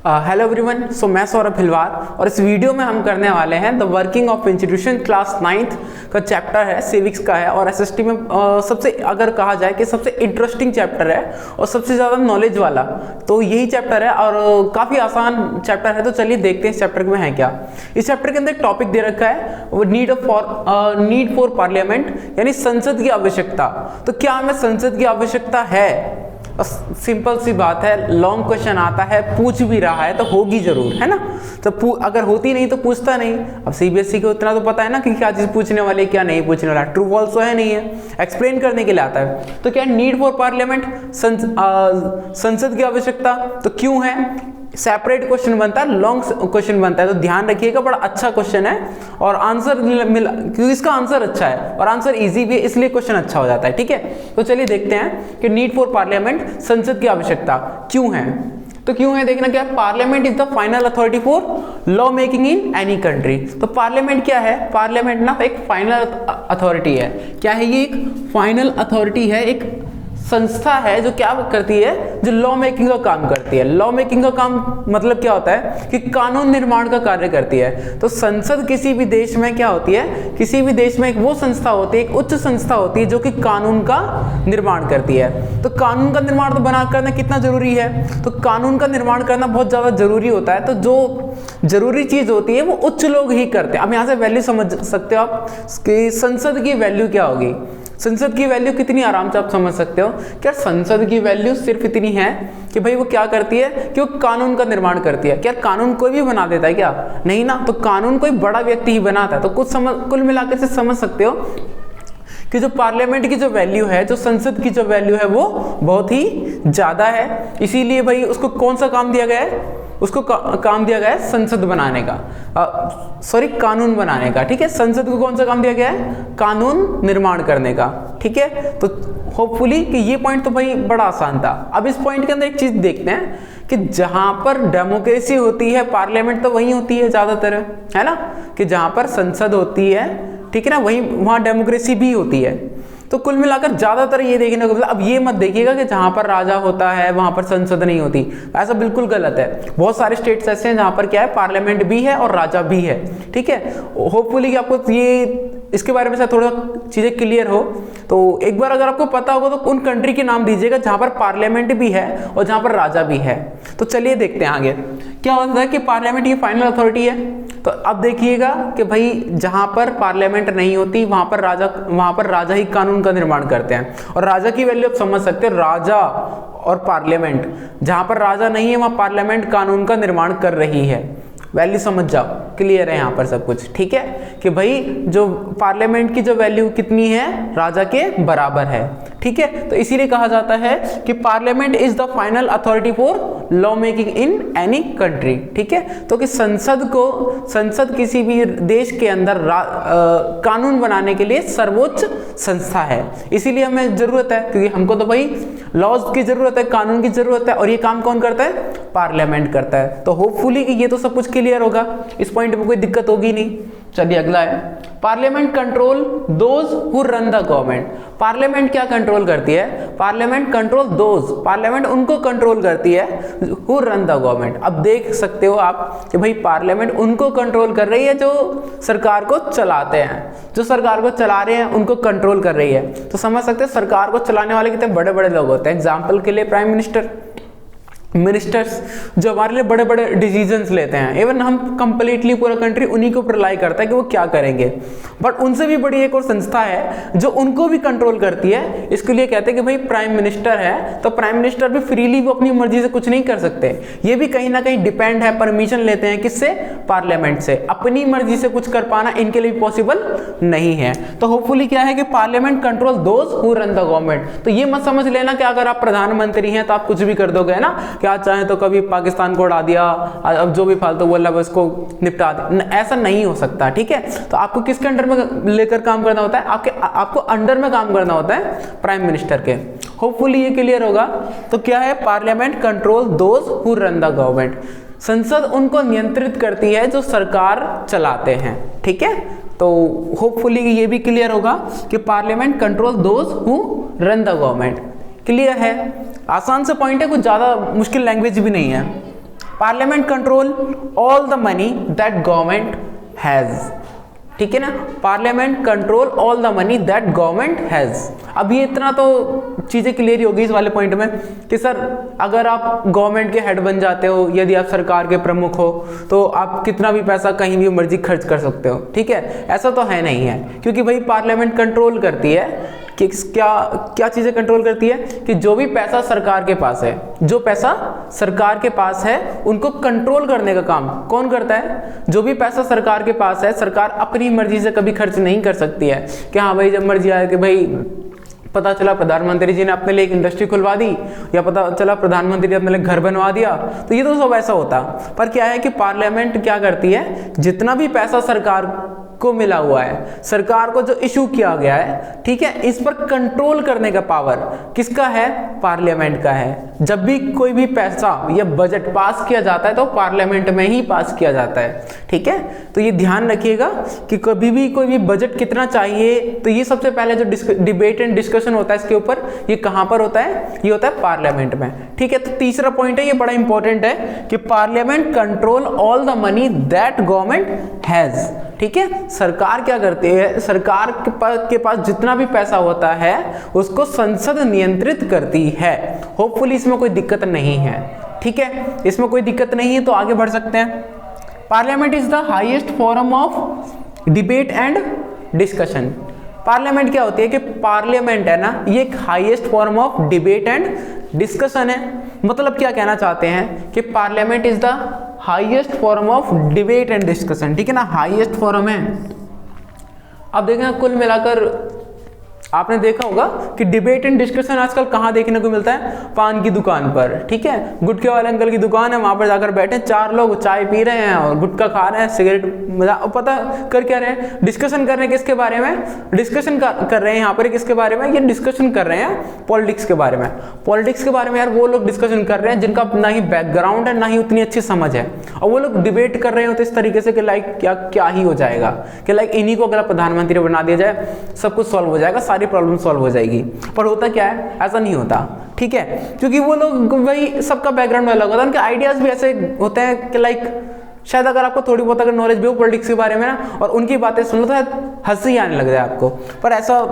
Hello everyone, सो मैं सौरभ हिलवार और इस वीडियो में हम करने वाले हैं the working of institution class 9th का चैप्टर है, सिविक्स का है और एसएसटी में सबसे अगर कहा जाए कि सबसे इंटरेस्टिंग चैप्टर है और सबसे ज़्यादा नॉलेज वाला तो यही चैप्टर है और काफ़ी आसान चैप्टर है। तो चलिए देखते हैं इस चैप्टर में है क्या। इस चैप्टर के अंदर एक टॉपिक दे रखा है वो नीड फॉर पार्लियामेंट, यानी संसद की आवश्यकता। तो क्या हमें संसद की आवश्यकता है? सिंपल सी बात है, लॉन्ग क्वेश्चन आता है, पूछ भी रहा है तो होगी जरूर, है ना। तो अगर होती नहीं तो पूछता नहीं। अब सीबीएसई को इतना तो पता है ना कि क्या चीज पूछने वाले क्या नहीं पूछने वाला, ट्रू फॉल्स तो है नहीं है, एक्सप्लेन करने के लिए आता है। तो क्या नीड फॉर पार्लियामेंट, संसद की आवश्यकता, तो क्यों है? सेपरेट क्वेश्चन बनता है, लॉन्ग क्वेश्चन बनता है, तो ध्यान रखिएगा, बड़ा अच्छा क्वेश्चन है और आंसर मिला क्योंकि इसका आंसर अच्छा है और आंसर इजी भी है, इसलिए क्वेश्चन अच्छा हो जाता है। ठीक है, तो चलिए देखते हैं कि नीड फॉर पार्लियामेंट, संसद की आवश्यकता क्यों है। तो क्यों है देखना क्या, parliament is the final authority for law making in any country. तो पार्लियामेंट क्या है? पार्लियामेंट ना एक फाइनल अथॉरिटी है। क्या है ये? एक फाइनल अथॉरिटी है, एक संस्था है जो क्या करती है, जो लॉ मेकिंग का काम करती है। लॉ मेकिंग का काम मतलब क्या होता है कि कानून निर्माण का कार्य करती है। तो संसद किसी भी देश में क्या होती है, किसी भी देश में एक वो संस्था होती है, एक उच्च संस्था होती है जो कि कानून का निर्माण करती है। तो कानून का निर्माण तो बना करना कितना जरूरी है, तो कानून का निर्माण करना बहुत ज्यादा जरूरी होता है। तो जो जरूरी चीज होती है वो उच्च लोग ही करते हैं। अब यहाँ से वैल्यू समझ सकते हो आप कि संसद की वैल्यू क्या होगी। संसद की वैल्यू कितनी आराम से आप समझ सकते हो। क्या संसद की वैल्यू सिर्फ इतनी है कि भाई वो क्या करती है कि वो कानून का निर्माण करती है। क्या कानून कोई भी बना देता है क्या? नहीं ना, तो कानून कोई बड़ा व्यक्ति ही बनाता है। तो कुल मिलाकर से समझ सकते हो कि जो पार्लियामेंट की जो वैल्यू है, जो संसद की जो वैल्यू है वो बहुत ही ज्यादा है। इसीलिए भाई उसको कौन सा काम दिया गया है, उसको काम दिया गया है संसद बनाने का, कानून बनाने का। ठीक है, संसद को कौन सा काम दिया गया है? कानून निर्माण करने का। ठीक है, तो होपफुली कि ये पॉइंट तो भाई बड़ा आसान था। अब इस पॉइंट के अंदर एक चीज देखते हैं कि जहां पर डेमोक्रेसी होती है, पार्लियामेंट तो वही होती है ज्यादातर, है ना, कि जहां पर संसद होती है, ठीक है ना, वहां डेमोक्रेसी भी होती है। तो कुल मिलाकर ज्यादातर ये देखने को मिला। अब ये मत देखिएगा कि जहां पर राजा होता है वहां पर संसद नहीं होती, ऐसा बिल्कुल गलत है। बहुत सारे स्टेट्स ऐसे हैं जहां पर क्या है, पार्लियामेंट भी है और राजा भी है। ठीक है, होपफुली कि आपको ये इसके बारे में थोड़ा चीजें क्लियर हो। तो एक बार अगर आपको पता होगा तो उन कंट्री के नाम दीजिएगा जहां पर पार्लियामेंट भी है और जहां पर राजा भी है। तो चलिए देखते हैं आगे क्या होता है कि पार्लियामेंट ये फाइनल अथॉरिटी है। तो अब देखिएगा कि भाई जहां पर पार्लियामेंट नहीं होती वहां पर राजा ही कानून का निर्माण करते हैं। और राजा की वैल्यू आप समझ सकते हो, राजा और पार्लियामेंट, जहां पर राजा नहीं है वहां पार्लियामेंट कानून का निर्माण कर रही है। वैल्यू समझ जाओ, क्लियर है यहाँ पर सब कुछ। ठीक है कि भाई जो पार्लियामेंट की जो वैल्यू कितनी है, राजा के बराबर है। ठीक है, तो इसीलिए कहा जाता है कि parliament is the final authority for law making in any country. ठीक है, तो कि संसद किसी भी देश के अंदर कानून बनाने के लिए सर्वोच्च संस्था है। इसीलिए हमें जरूरत है, क्योंकि हमको तो भाई लॉज की जरूरत है, कानून की जरूरत है, और ये काम कौन करता है? पार्लियामेंट करता है। तो होपफुली कि ये तो सब कुछ क्लियर होगा, इस पॉइंट में कोई दिक्कत होगी नहीं। चलिए अगला है, parliament control those who run the government. Parliament क्या कंट्रोल करती है? पार्लियामेंट कंट्रोल दोज, पार्लियामेंट उनको कंट्रोल करती है हु रन द गवर्नमेंट। अब देख सकते हो आप कि भाई पार्लियामेंट उनको कंट्रोल कर रही है जो सरकार को चलाते हैं, जो सरकार को चला रहे हैं उनको कंट्रोल कर रही है। तो समझ सकते हैं सरकार को चलाने वाले कितने बड़े बड़े लोग होते हैं। एग्जाम्पल के लिए प्राइम मिनिस्टर्स जो हमारे लिए बड़े बड़े डिसीजंस लेते हैं, इवन हम कंप्लीटली पूरा कंट्री उन्हीं को रिलाई करता है कि वो क्या करेंगे। बट उनसे भी बड़ी एक और संस्था है जो उनको भी कंट्रोल करती है। इसके लिए कहते हैं कि भाई प्राइम मिनिस्टर है तो प्राइम मिनिस्टर भी फ्रीली वो अपनी मर्जी से कुछ नहीं कर सकते, ये भी कहीं ना कहीं डिपेंड है, परमिशन लेते हैं किससे? पार्लियामेंट से। अपनी मर्जी से कुछ कर पाना इनके लिए पॉसिबल नहीं है। तो होपफुली क्या है कि parliament control those who run the government. तो ये मत समझ लेना कि अगर आप प्रधानमंत्री हैं तो आप कुछ भी कर दोगे ना, क्या चाहे तो कभी पाकिस्तान को उड़ा दिया, अब जो भी फालतू बोला बस को निपटा दिया, ऐसा नहीं हो सकता। ठीक है, तो आपको किसके अंडर में लेकर काम करना होता है? आपको अंडर में काम करना होता है प्राइम मिनिस्टर के। होपफुली ये क्लियर होगा। तो क्या है? Parliament control those who run the government. संसद उनको नियंत्रित करती है जो सरकार चलाते हैं। ठीक है, तो होपफुली ये भी क्लियर होगा कि parliament control those who run the government. Clear है, आसान से पॉइंट है, कुछ ज्यादा मुश्किल लैंग्वेज भी नहीं है। Parliament control all the money that government has, ठीक है ना, parliament control all the money that government has. अब ये इतना तो चीजें क्लियर ही होगी इस वाले पॉइंट में कि सर अगर आप गवर्नमेंट के हेड बन जाते हो, यदि आप सरकार के प्रमुख हो, तो आप कितना भी पैसा कहीं भी मर्जी खर्च कर सकते हो, ठीक है। ऐसा तो है नहीं है, क्योंकि भाई पार्लियामेंट कंट्रोल करती है कि क्या चीजें कंट्रोल करती है कि जो भी पैसा सरकार के पास है, जो पैसा सरकार के पास है उनको कंट्रोल करने का काम कौन करता है? जो भी पैसा सरकार के पास है, सरकार अपनी मर्जी से कभी खर्च नहीं कर सकती है कि हाँ भाई जब मर्जी आए कि भाई पता चला प्रधानमंत्री जी ने अपने लिए एक इंडस्ट्री खुलवा दी, या पता चला प्रधानमंत्री ने अपने लिए घर बनवा दिया, तो ये तो सब ऐसा होता। पर क्या है कि पार्लियामेंट क्या करती है, जितना भी पैसा सरकार को मिला हुआ है, सरकार को जो इशू किया गया है, ठीक है, इस पर कंट्रोल करने का पावर किसका है? पार्लियामेंट का है। जब भी कोई भी पैसा या बजट पास किया जाता है तो पार्लियामेंट में ही पास किया जाता है, ठीक है। तो ये ध्यान रखिएगा कि कभी भी कोई भी बजट कितना चाहिए, तो ये सबसे पहले जो डिबेट एंड डिस्कशन होता है इसके ऊपर, ये कहां पर होता है? ये होता है पार्लियामेंट में, ठीक है। तो तीसरा पॉइंट है, ये बड़ा इंपॉर्टेंट है कि parliament control all the money that government has, ठीक है। सरकार क्या करती है? सरकार के पास जितना भी पैसा होता है उसको संसद नियंत्रित करती है। होपफुली इसमें कोई दिक्कत नहीं है, ठीक है, इसमें कोई दिक्कत नहीं है, तो आगे बढ़ सकते हैं। Parliament is the highest forum of debate and discussion. Parliament क्या होती है कि पार्लियामेंट है ना, ये एक highest form of debate and discussion है। मतलब क्या कहना चाहते हैं कि parliament is the highest form of debate and discussion, ठीक है ना, हाईएस्ट फॉर्म है। अब देखें कुल मिलाकर आपने देखा होगा कि डिबेट एंड डिस्कशन आजकल कहाँ देखने को मिलता है? पान की दुकान पर, ठीक है, गुटखे वाले अंकल की दुकान है, वहां पर जाकर बैठे चार लोग चाय पी रहे हैं और गुटखा खा रहे हैं, सिगरेट पता कर क्या रहे हैं? डिस्कशन कर रहे हैं किसके बारे में? डिस्कशन कर रहे हैं यहाँ पर किसके बारे में? ये डिस्कशन कर रहे हैं पॉलिटिक्स के बारे में। पॉलिटिक्स के बारे में यार वो लोग डिस्कशन कर रहे हैं जिनका ना ही बैकग्राउंड है ना ही उतनी अच्छी समझ है, और वो लोग डिबेट कर रहे होते इस तरीके से कि लाइक क्या ही हो जाएगा, कि लाइक इन्हीं को अगर प्रधानमंत्री बना दिया जाए सब कुछ सॉल्व हो जाएगा, सारी प्रॉब्लम सॉल्व हो जाएगी। पर होता क्या है? ऐसा नहीं होता, ठीक है, क्योंकि वो लोग भाई सबका बैकग्राउंड अलग होता है, उनके आइडियाज भी ऐसे होते हैं कि लाइक शायद अगर आपको थोड़ी बहुत अगर नॉलेज भी हो पॉलिटिक्स के बारे में ना, और उनकी बातें सुन लो तो हंसी आने लग जाए आपको, पर ऐसा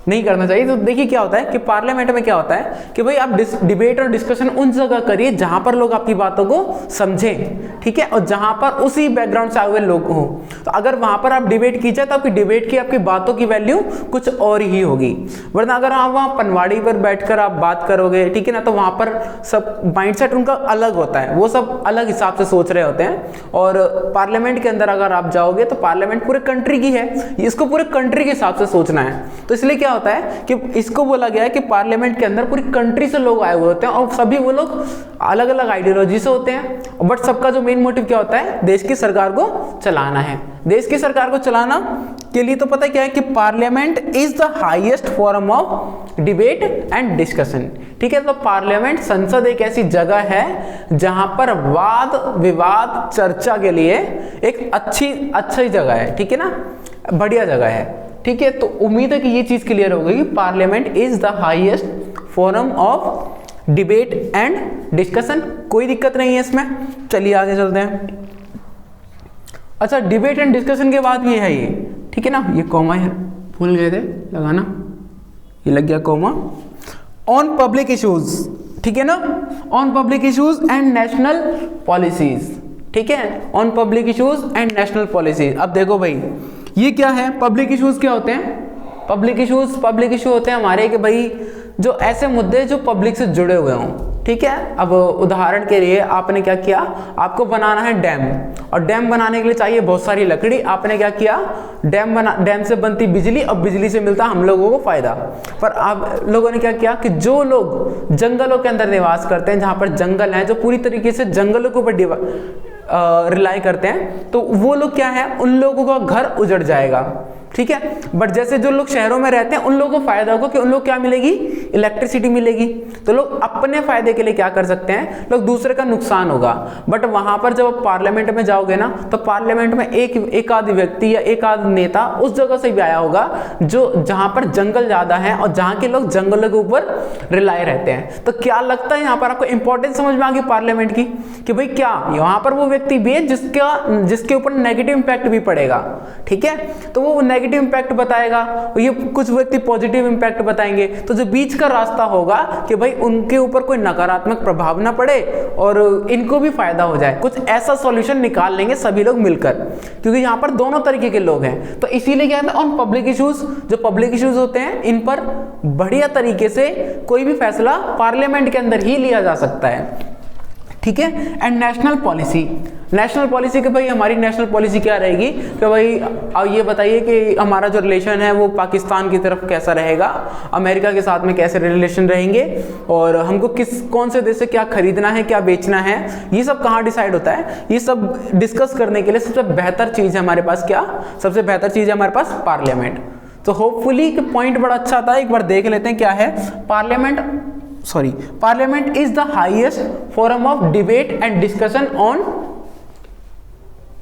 नहीं करना चाहिए। तो देखिए क्या होता है कि पार्लियामेंट में क्या होता है कि भाई आप डिबेट और डिस्कशन उन जगह करिए जहां पर लोग आपकी बातों को समझें, ठीक है, और जहां पर उसी बैकग्राउंड से आए हुए लोग हों। तो अगर वहां पर आप डिबेट कीजिए तो आपकी डिबेट की आपकी बातों की वैल्यू कुछ और ही होगी, वरना अगर आप वहां पनवाड़ी पर बैठकर आप बात करोगे, ठीक है ना, तो वहां पर सब माइंडसेट उनका अलग होता है, वो सब अलग हिसाब से सोच रहे होते हैं। और पार्लियामेंट के अंदर अगर आप जाओगे तो पार्लियामेंट पूरे कंट्री की है, इसको पूरे कंट्री के हिसाब से सोचना है। तो इसलिए क्या होता है कि इसको बोला गया है कि पार्लियामेंट के अंदर पूरी कंट्री से लोग आए हुए होते हैं, और सभी वो लोग अलग अलग आइडियोलॉजी से होते हैं, बट सबका जो मेन मोटिव क्या होता है? देश की सरकार को चलाना है। देश की सरकार को चलाना के लिए तो पता क्या है कि parliament is the highest forum of debate and discussion, ठीक है। तो पार्लियामेंट संसद एक ऐसी जगह है जहां पर वाद विवाद चर्चा के लिए एक अच्छी जगह है, ठीक है ना, बढ़िया जगह है, ठीक है। तो उम्मीद है कि ये चीज क्लियर हो गई। Parliament is the highest forum of debate and discussion, कोई दिक्कत नहीं है इसमें। चलिए आगे चलते हैं। अच्छा, डिबेट एंड डिस्कशन के बाद भी है ये, ठीक है ना, ये कॉमा है, भूल गए थे लगाना, ये लग गया कॉमा। ऑन पब्लिक इश्यूज, ठीक है ना, on public issues and national policies, ठीक है, on public issues and national policies. अब देखो भाई ये क्या है? पब्लिक इश्यूज क्या होते हैं? पब्लिक इशू होते हैं हमारे कि भाई जो ऐसे मुद्दे जो पब्लिक से जुड़े हुए हों, ठीक है। अब उदाहरण के लिए आपने क्या किया, आपको बनाना है डैम, और डैम बनाने के लिए चाहिए बहुत सारी लकड़ी। आपने क्या किया, डैम से बनती बिजली और बिजली से मिलता हम लोगों को फायदा। पर आप लोगों ने क्या किया कि जो लोग जंगलों के अंदर निवास करते हैं, जहां पर जंगल है, जो पूरी तरीके से जंगलों के ऊपर रिलाई करते हैं, तो वो लोग क्या है, उन लोगों का घर उजड़ जाएगा, ठीक है। बट जैसे जो लोग शहरों में रहते हैं उन लोगों को फायदा होगा कि उन लोग क्या मिलेगी, इलेक्ट्रिसिटी मिलेगी, तो लोग अपने फायदे के लिए क्या कर सकते हैं, लोग दूसरे का नुकसान होगा। बट वहां पर जब आप पार्लियामेंट में जाओगे ना, तो पार्लियामेंट में एक आध व्यक्ति या एक आध नेता उस जगह से भी आया होगा जो जहां पर जंगल ज्यादा है और जहां के लोग जंगलों के ऊपर रिलाय रहते हैं। तो क्या लगता है यहाँ पर आपको इंपॉर्टेंस समझ में आ गई पार्लियामेंट की, कि भाई क्या यहाँ पर वो व्यक्ति भी है जिसके ऊपर नेगेटिव इंपैक्ट भी पड़ेगा, ठीक है। तो वो नेगेटिव इंपैक्ट बताएगा, ये कुछ व्यक्ति पॉजिटिव इंपैक्ट बताएंगे। तो जो बीच का रास्ता होगा कि भाई उनके ऊपर कोई नकारात्मक प्रभाव ना पड़े और इनको भी फायदा हो जाए, कुछ ऐसा सॉल्यूशन निकाल लेंगे सभी लोग मिलकर, क्योंकि यहाँ पर दोनों तरीके के लोग हैं। तो इसीलिए क्या है, ऑन पब्लिक इश्यूज, जो पब्लिक इश्यूज होते हैं इन पर बढ़िया तरीके से कोई भी फैसला पार्लियामेंट के अंदर ही लिया जा सकता है, ठीक है। And national policy, national policy के भाई हमारी नेशनल पॉलिसी क्या रहेगी कि भाई ये बताइए कि हमारा जो रिलेशन है वो पाकिस्तान की तरफ कैसा रहेगा, अमेरिका के साथ में कैसे रिलेशन रहेंगे, और हमको कौन से देश से क्या खरीदना है, क्या बेचना है, ये सब कहाँ डिसाइड होता है। ये सब डिस्कस करने के लिए सबसे बेहतर चीज़ है हमारे पास, क्या सबसे बेहतर चीज़ है हमारे पास, पार्लियामेंट। तो होपफुली पॉइंट बड़ा अच्छा था, एक बार देख लेते हैं क्या है। Parliament is the highest forum of debate and discussion on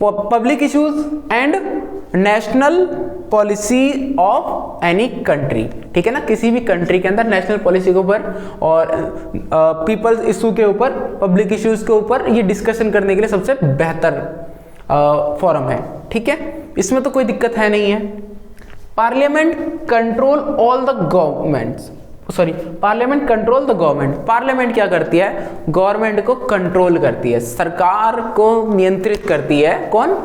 public issues and national policy of any country, ठीक है ना। किसी भी कंट्री के अंदर नेशनल पॉलिसी के ऊपर और पीपल्स इशू के ऊपर, पब्लिक इश्यूज के ऊपर ये डिस्कशन करने के लिए सबसे बेहतर फोरम है, ठीक है। इसमें तो कोई दिक्कत है नहीं है। Parliament control all the governments, parliament control the government. Parliament क्या करती है, गवर्नमेंट को कंट्रोल करती है, सरकार को नियंत्रित करती है। कौन,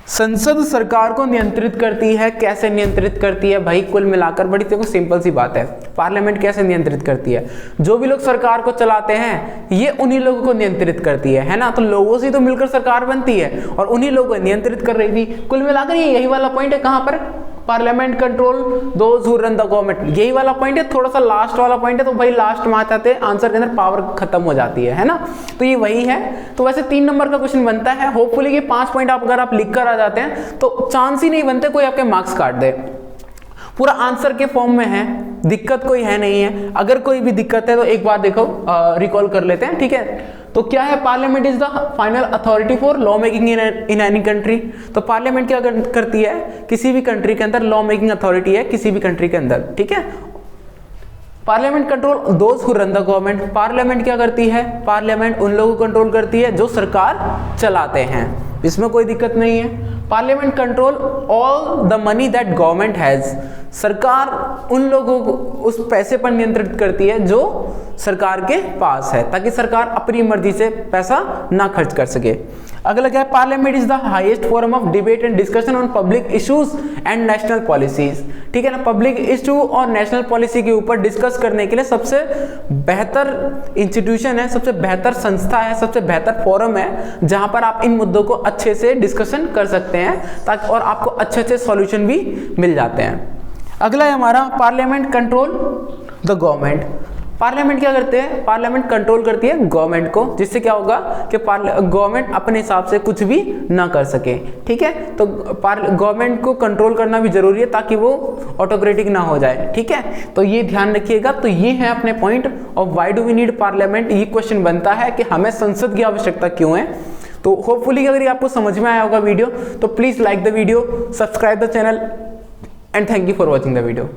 संसद सरकार को नियंत्रित करती है। कैसे नियंत्रित करती है भाई, कुल मिलाकर बड़ी देखो सिंपल सी बात है, पार्लियामेंट कैसे नियंत्रित करती है, जो भी लोग सरकार को चलाते हैं ये उन्हीं लोगों को नियंत्रित करती है ना। तो लोगों से तो मिलकर सरकार बनती है और उन्हीं लोगों को नियंत्रित कर रही थी। कुल मिलाकर यही वाला पॉइंट है, कहां पर, parliament control those who run the government, यही वाला पॉइंट है। थोड़ा सा लास्ट वाला पॉइंट है, तो भाई लास्ट में आते आंसर के अंदर पावर खत्म हो जाती है ना। तो ये वही है। तो वैसे 3 नंबर का क्वेश्चन बनता है, होपफुली ये 5 पॉइंट अगर आप लिख कर आ जाते हैं तो चांस ही नहीं बनते कोई आपके मार्क्स काट दे। पूरा आंसर के फॉर्म में है, दिक्कत कोई है नहीं है। अगर कोई भी दिक्कत है तो एक बार देखो रिकॉल कर लेते हैं, ठीक है। तो क्या है, parliament is the final authority for law making in any country. तो पार्लियामेंट क्या करती है, किसी भी कंट्री के अंदर लॉ मेकिंग अथॉरिटी है किसी भी कंट्री के अंदर, ठीक है। Parliament control those who run the government. Parliament क्या करती है, पार्लियामेंट उन लोगों को कंट्रोल करती है जो सरकार चलाते हैं, इसमें कोई दिक्कत नहीं है। Parliament control all the money that government has. सरकार उन लोगों को उस पैसे पर नियंत्रित करती है जो सरकार के पास है, ताकि सरकार अपनी मर्जी से पैसा ना खर्च कर सके। अगला क्या है, parliament is the highest forum of debate and discussion on public issues and national policies, ठीक है ना। पब्लिक इशू और नेशनल पॉलिसी के ऊपर डिस्कस करने के लिए सबसे बेहतर इंस्टीट्यूशन है, सबसे बेहतर संस्था है, सबसे बेहतर फोरम है जहां पर आप इन मुद्दों को अच्छे से डिस्कशन कर सकते हैं, ताकि और आपको अच्छे अच्छे सॉल्यूशन भी मिल जाते हैं। अगला है हमारा parliament control the government. Parliament क्या करते हैं, पार्लियामेंट कंट्रोल करती है गवर्नमेंट को, जिससे क्या होगा कि गवर्नमेंट अपने हिसाब से कुछ भी ना कर सके, ठीक है। तो गवर्नमेंट को कंट्रोल करना भी जरूरी है ताकि वो ऑटोक्रेटिक ना हो जाए, ठीक है। तो ये ध्यान रखिएगा। तो ये है अपने point of why do we need parliament. ये क्वेश्चन बनता है कि हमें संसद की आवश्यकता क्यों है। तो होपफुली अगर ये आपको समझ में आया होगा वीडियो, तो please like the video, subscribe the channel and thank you for watching the video.